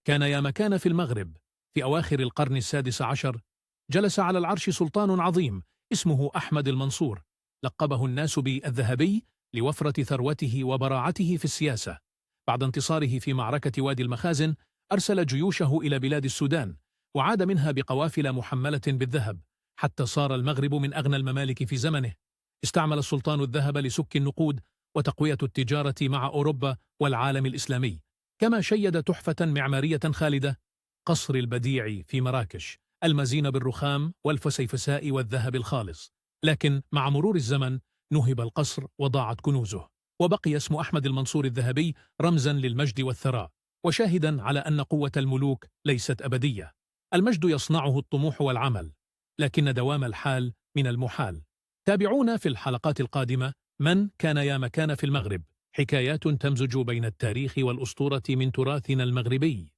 كان يا مكان في المغرب في أواخر القرن ال16 جلس على العرش سلطان عظيم اسمه أحمد المنصور، لقبه الناس بالذهبي لوفرة ثروته وبراعته في السياسة. بعد انتصاره في معركة وادي المخازن أرسل جيوشه إلى بلاد السودان، وعاد منها بقوافل محملة بالذهب، حتى صار المغرب من أغنى الممالك في زمنه. استعمل السلطان الذهب لسك النقود وتقوية التجارة مع أوروبا والعالم الإسلامي، كما شيد تحفة معمارية خالدة، قصر البديع في مراكش، المزين بالرخام والفسيفساء والذهب الخالص. لكن مع مرور الزمن نهب القصر وضاعت كنوزه، وبقي اسم أحمد المنصور الذهبي رمزا للمجد والثراء، وشاهدا على أن قوة الملوك ليست أبدية. المجد يصنعه الطموح والعمل، لكن دوام الحال من المحال. تابعونا في الحلقات القادمة من كان يا مكان في المغرب، حكايات تمزج بين التاريخ والأسطورة من تراثنا المغربي.